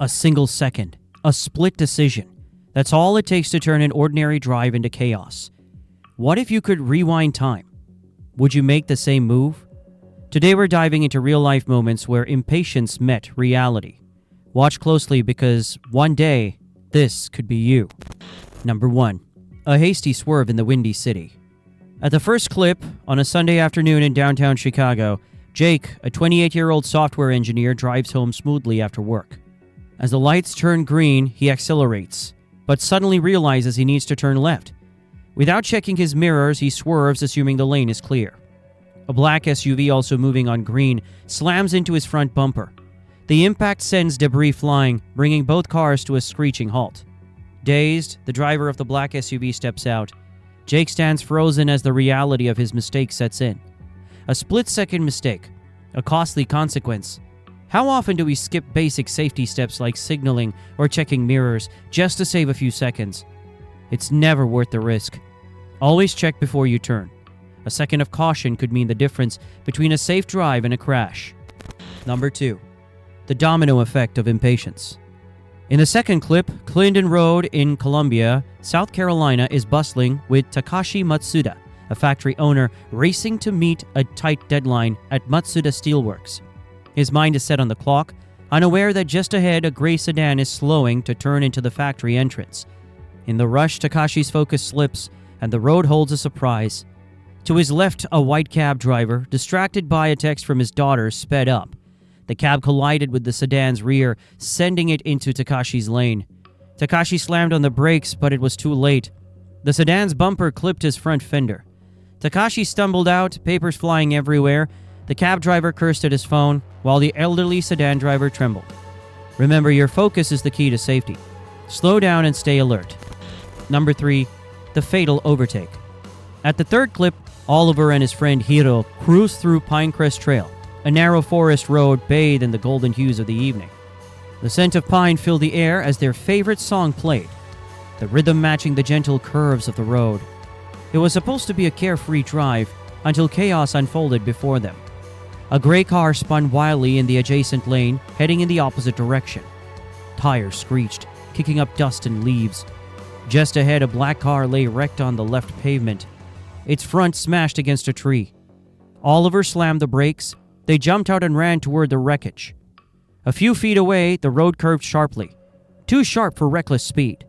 A single second. A split decision. That's all it takes to turn an ordinary drive into chaos. What if you could rewind time? Would you make the same move? Today we're diving into real-life moments where impatience met reality. Watch closely because one day, this could be you. Number 1. A hasty swerve in the Windy City. At the first clip, on a Sunday afternoon in downtown Chicago, Jake, a 28-year-old software engineer, drives home smoothly after work. As the lights turn green, he accelerates, but suddenly realizes he needs to turn left. Without checking his mirrors, he swerves, assuming the lane is clear. A black SUV, also moving on green, slams into his front bumper. The impact sends debris flying, bringing both cars to a screeching halt. Dazed, the driver of the black SUV steps out. Jake stands frozen as the reality of his mistake sets in. A split-second mistake, a costly consequence. How often do we skip basic safety steps like signaling or checking mirrors just to save a few seconds? It's never worth the risk. Always check before you turn. A second of caution could mean the difference between a safe drive and a crash. Number 2. The Domino Effect of Impatience. In the second clip, Clinton Road in Columbia, South Carolina is bustling with Takashi Matsuda, a factory owner racing to meet a tight deadline at Matsuda Steelworks. His mind is set on the clock, unaware that just ahead a gray sedan is slowing to turn into the factory entrance. In the rush, Takashi's focus slips, and the road holds a surprise. To his left, a white cab driver, distracted by a text from his daughter, sped up. The cab collided with the sedan's rear, sending it into Takashi's lane. Takashi slammed on the brakes, but it was too late. The sedan's bumper clipped his front fender. Takashi stumbled out, papers flying everywhere. The cab driver cursed at his phone, while the elderly sedan driver trembled. Remember, your focus is the key to safety. Slow down and stay alert. Number 3. The Fatal Overtake. At the third clip, Oliver and his friend Hiro cruise through Pinecrest Trail, a narrow forest road bathed in the golden hues of the evening. The scent of pine filled the air as their favorite song played, the rhythm matching the gentle curves of the road. It was supposed to be a carefree drive until chaos unfolded before them. A gray car spun wildly in the adjacent lane, heading in the opposite direction. Tires screeched, kicking up dust and leaves. Just ahead, a black car lay wrecked on the left pavement. Its front smashed against a tree. Oliver slammed the brakes. They jumped out and ran toward the wreckage. A few feet away, the road curved sharply. Too sharp for reckless speed.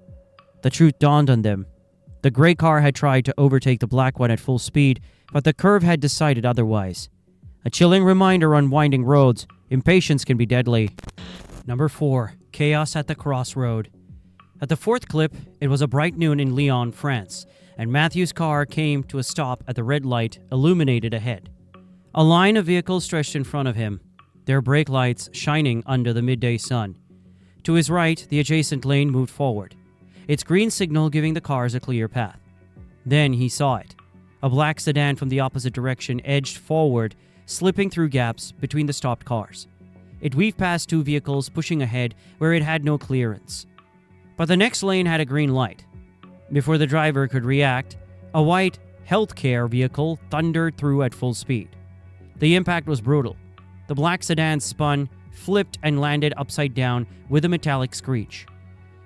The truth dawned on them. The gray car had tried to overtake the black one at full speed, but the curve had decided otherwise. A chilling reminder on winding roads, impatience can be deadly. Number 4. Chaos at the Crossroad. At the fourth clip, it was a bright noon in Lyon, France, and Matthew's car came to a stop at the red light illuminated ahead. A line of vehicles stretched in front of him, their brake lights shining under the midday sun. To his right, the adjacent lane moved forward, its green signal giving the cars a clear path. Then he saw it. A black sedan from the opposite direction edged forward, slipping through gaps between the stopped cars. It weaved past 2 vehicles, pushing ahead where it had no clearance. But the next lane had a green light. Before the driver could react, a white healthcare vehicle thundered through at full speed. The impact was brutal. The black sedan spun, flipped, and landed upside down with a metallic screech.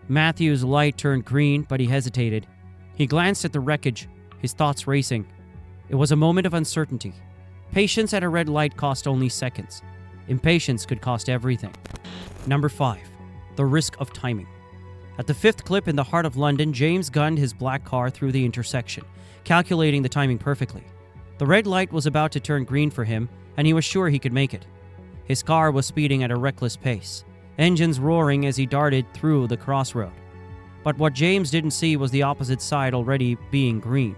Matthew's light turned green, but he hesitated. He glanced at the wreckage, his thoughts racing. It was a moment of uncertainty. Patience at a red light cost only seconds. Impatience could cost everything. Number 5. The risk of timing. At the 5th clip in the heart of London, James gunned his black car through the intersection, calculating the timing perfectly. The red light was about to turn green for him, and he was sure he could make it. His car was speeding at a reckless pace, engines roaring as he darted through the crossroad. But what James didn't see was the opposite side already being green.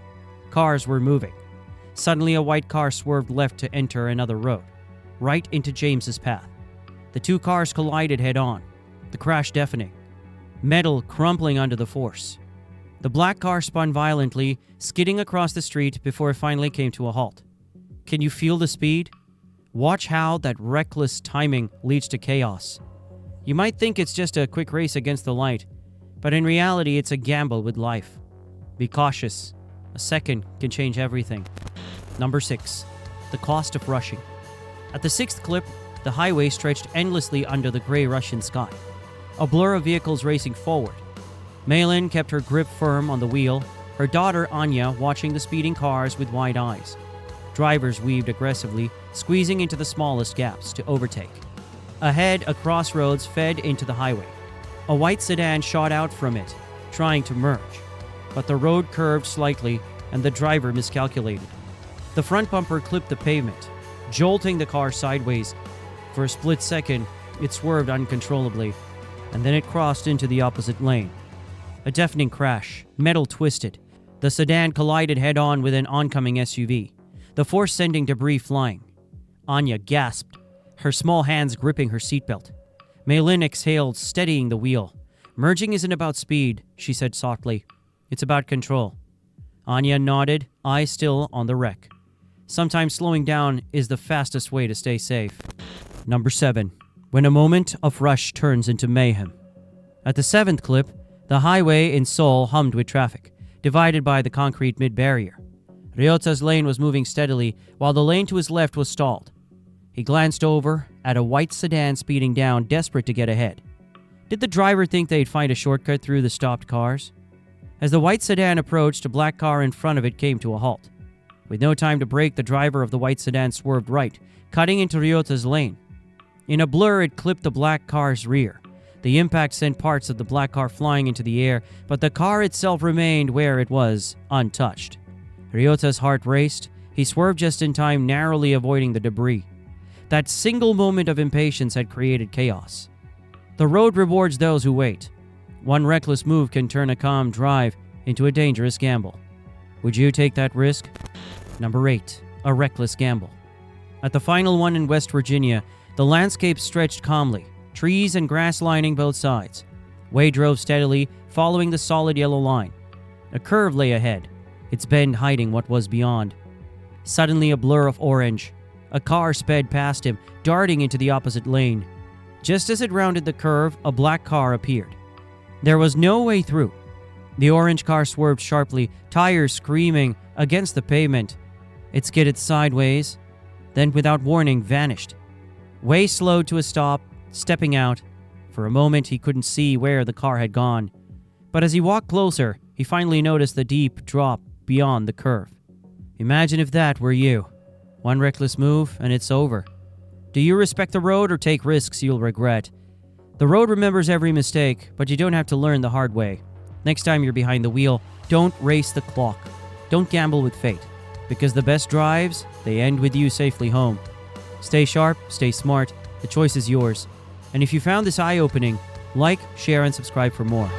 Cars were moving. Suddenly, a white car swerved left to enter another road, right into James's path. The 2 cars collided head-on, the crash deafening, metal crumpling under the force. The black car spun violently, skidding across the street before it finally came to a halt. Can you feel the speed? Watch how that reckless timing leads to chaos. You might think it's just a quick race against the light, but in reality, it's a gamble with life. Be cautious. A second can change everything. Number 6. The cost of rushing. At the 6th clip, the highway stretched endlessly under the gray Russian sky. a blur of vehicles racing forward. Malin kept her grip firm on the wheel, her daughter Anya watching the speeding cars with wide eyes. Drivers weaved aggressively, squeezing into the smallest gaps to overtake. Ahead, a crossroads fed into the highway. A white sedan shot out from it, trying to merge. But the road curved slightly, and the driver miscalculated. The front bumper clipped the pavement, jolting the car sideways. For a split second, it swerved uncontrollably, and then it crossed into the opposite lane. A deafening crash, metal twisted. The sedan collided head-on with an oncoming SUV, the force sending debris flying. Anya gasped, her small hands gripping her seatbelt. Malin exhaled, steadying the wheel. Merging isn't about speed, she said softly. It's about control. Anya nodded, eyes still on the wreck. Sometimes slowing down is the fastest way to stay safe. Number 7. When a moment of rush turns into mayhem. At the 7th clip, the highway in Seoul hummed with traffic, divided by the concrete mid-barrier. Ryota's lane was moving steadily, while the lane to his left was stalled. He glanced over at a white sedan speeding down, desperate to get ahead. Did the driver think they'd find a shortcut through the stopped cars? As the white sedan approached, a black car in front of it came to a halt. With no time to brake, the driver of the white sedan swerved right, cutting into Ryota's lane. In a blur, it clipped the black car's rear. The impact sent parts of the black car flying into the air, but the car itself remained where it was, untouched. Ryota's heart raced. He swerved just in time, narrowly avoiding the debris. That single moment of impatience had created chaos. The road rewards those who wait. One reckless move can turn a calm drive into a dangerous gamble. Would you take that risk? Number 8. A reckless gamble. At the final one in West Virginia, the landscape stretched calmly, trees and grass lining both sides. Way drove steadily, following the solid yellow line. A curve lay ahead, its bend hiding what was beyond. Suddenly a blur of orange. A car sped past him, darting into the opposite lane. Just as it rounded the curve, a black car appeared. There was no way through. The orange car swerved sharply, tires screaming against the pavement. It skidded sideways, then without warning vanished. Way slowed to a stop, stepping out. For a moment he couldn't see where the car had gone. But as he walked closer, he finally noticed the deep drop beyond the curve. Imagine if that were you. One reckless move and it's over. Do you respect the road or take risks you'll regret? The road remembers every mistake, but you don't have to learn the hard way. Next time you're behind the wheel, don't race the clock. Don't gamble with fate. Because the best drives, they end with you safely home. Stay sharp, stay smart. The choice is yours. And if you found this eye-opening, like, share, and subscribe for more.